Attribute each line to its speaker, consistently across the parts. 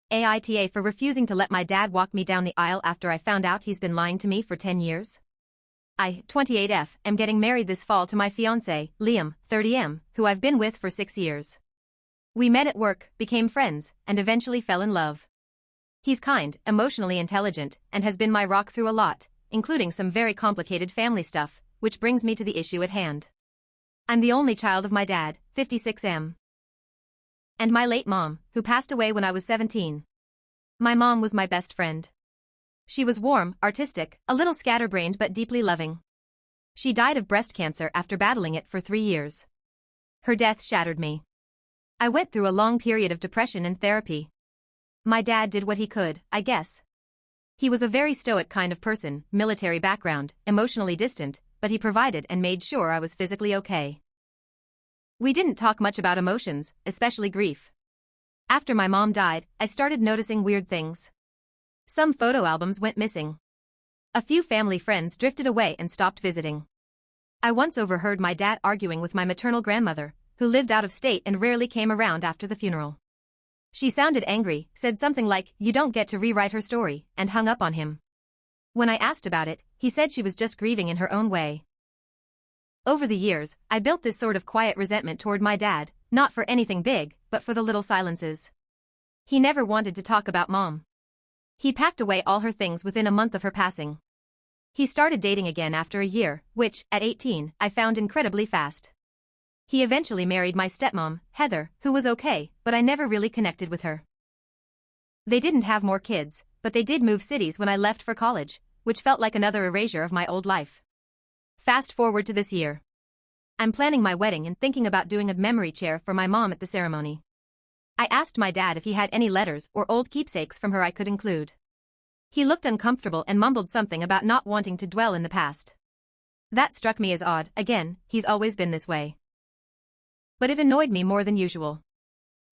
Speaker 1: AITA for refusing to let my dad walk me down the aisle after I found out he's been lying to me for 10 years. I, 28F, am getting married this fall to my fiancé, Liam, 30M, who I've been with for 6 years. We met at work, became friends, and eventually fell in love. He's kind, emotionally intelligent, and has been my rock through a lot, including some very complicated family stuff, which brings me to the issue at hand. I'm the only child of my dad, 56M. And my late mom, who passed away when I was 17. My mom was my best friend. She was warm, artistic, a little scatterbrained but deeply loving. She died of breast cancer after battling it for 3 years. Her death shattered me. I went through a long period of depression and therapy. My dad did what he could, I guess. He was a very stoic kind of person, military background, emotionally distant, but he provided and made sure I was physically okay. We didn't talk much about emotions, especially grief. After my mom died, I started noticing weird things. Some photo albums went missing. A few family friends drifted away and stopped visiting. I once overheard my dad arguing with my maternal grandmother, who lived out of state and rarely came around after the funeral. She sounded angry, said something like, "You don't get to rewrite her story," and hung up on him. When I asked about it, he said she was just grieving in her own way. Over the years, I built this sort of quiet resentment toward my dad, not for anything big, but for the little silences. He never wanted to talk about mom. He packed away all her things within a month of her passing. He started dating again after a year, which, at 18, I found incredibly fast. He eventually married my stepmom, Heather, who was okay, but I never really connected with her. They didn't have more kids, but they did move cities when I left for college, which felt like another erasure of my old life. Fast forward to this year. I'm planning my wedding and thinking about doing a memory chair for my mom at the ceremony. I asked my dad if he had any letters or old keepsakes from her I could include. He looked uncomfortable and mumbled something about not wanting to dwell in the past. That struck me as odd. Again, he's always been this way. But it annoyed me more than usual.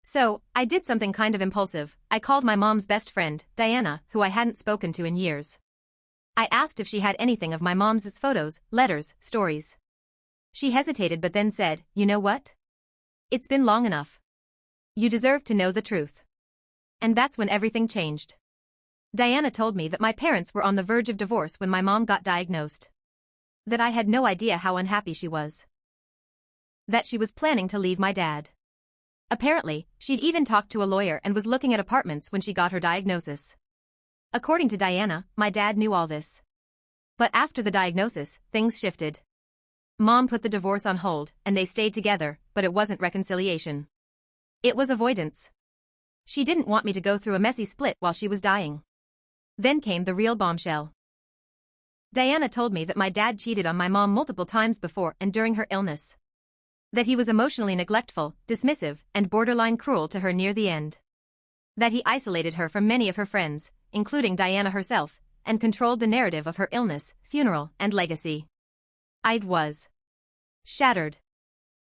Speaker 1: So, I did something kind of impulsive. I called my mom's best friend, Diana, who I hadn't spoken to in years. I asked if she had anything of my mom's photos, letters, stories. She hesitated but then said, "You know what? It's been long enough. You deserve to know the truth." And that's when everything changed. Diana told me that my parents were on the verge of divorce when my mom got diagnosed. That I had no idea how unhappy she was. That she was planning to leave my dad. Apparently, she'd even talked to a lawyer and was looking at apartments when she got her diagnosis. According to Diana, my dad knew all this. But after the diagnosis, things shifted. Mom put the divorce on hold, and they stayed together, but it wasn't reconciliation. It was avoidance. She didn't want me to go through a messy split while she was dying. Then came the real bombshell. Diana told me that my dad cheated on my mom multiple times before and during her illness. That he was emotionally neglectful, dismissive, and borderline cruel to her near the end. That he isolated her from many of her friends, including Diana herself, and controlled the narrative of her illness, funeral, and legacy. I was shattered.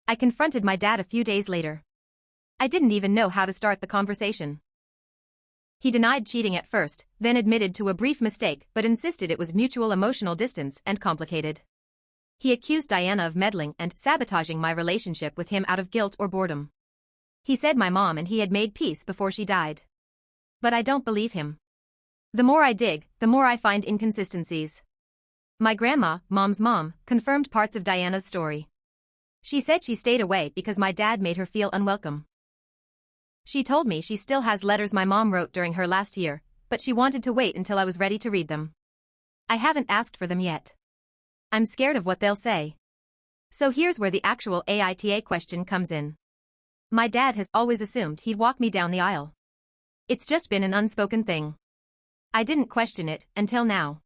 Speaker 1: I confronted my dad a few days later. I didn't even know how to start the conversation. He denied cheating at first, then admitted to a brief mistake but insisted it was mutual emotional distance and complicated. He accused Diana of meddling and sabotaging my relationship with him out of guilt or boredom. He said my mom and he had made peace before she died. But I don't believe him. The more I dig, the more I find inconsistencies. My grandma, mom's mom, confirmed parts of Diana's story. She said she stayed away because my dad made her feel unwelcome. She told me she still has letters my mom wrote during her last year, but she wanted to wait until I was ready to read them. I haven't asked for them yet. I'm scared of what they'll say. So here's where the actual AITA question comes in. My dad has always assumed he'd walk me down the aisle. It's just been an unspoken thing. I didn't question it until now.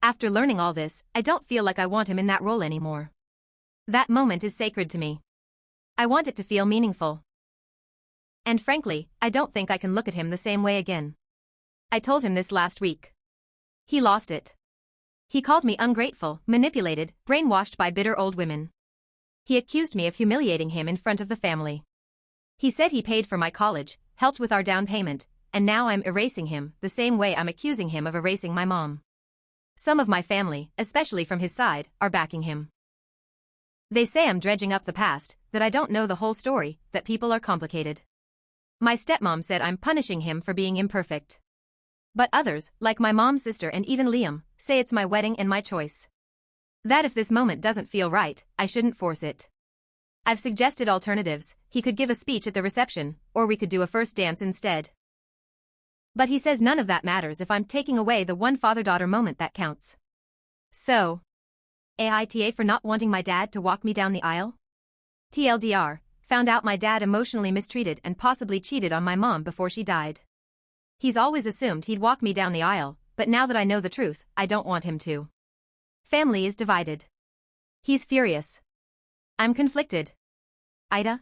Speaker 1: After learning all this, I don't feel like I want him in that role anymore. That moment is sacred to me. I want it to feel meaningful. And frankly, I don't think I can look at him the same way again. I told him this last week. He lost it. He called me ungrateful, manipulated, brainwashed by bitter old women. He accused me of humiliating him in front of the family. He said he paid for my college, helped with our down payment, and now I'm erasing him the same way I'm accusing him of erasing my mom. Some of my family, especially from his side, are backing him. They say I'm dredging up the past, that I don't know the whole story, that people are complicated. My stepmom said I'm punishing him for being imperfect. But others, like my mom's sister and even Liam, say it's my wedding and my choice. That if this moment doesn't feel right, I shouldn't force it. I've suggested alternatives. He could give a speech at the reception, or we could do a first dance instead. But he says none of that matters if I'm taking away the one father-daughter moment that counts. So, AITA for not wanting my dad to walk me down the aisle? TLDR, found out my dad emotionally mistreated and possibly cheated on my mom before she died. He's always assumed he'd walk me down the aisle, but now that I know the truth, I don't want him to. Family is divided. He's furious. I'm conflicted. AITA?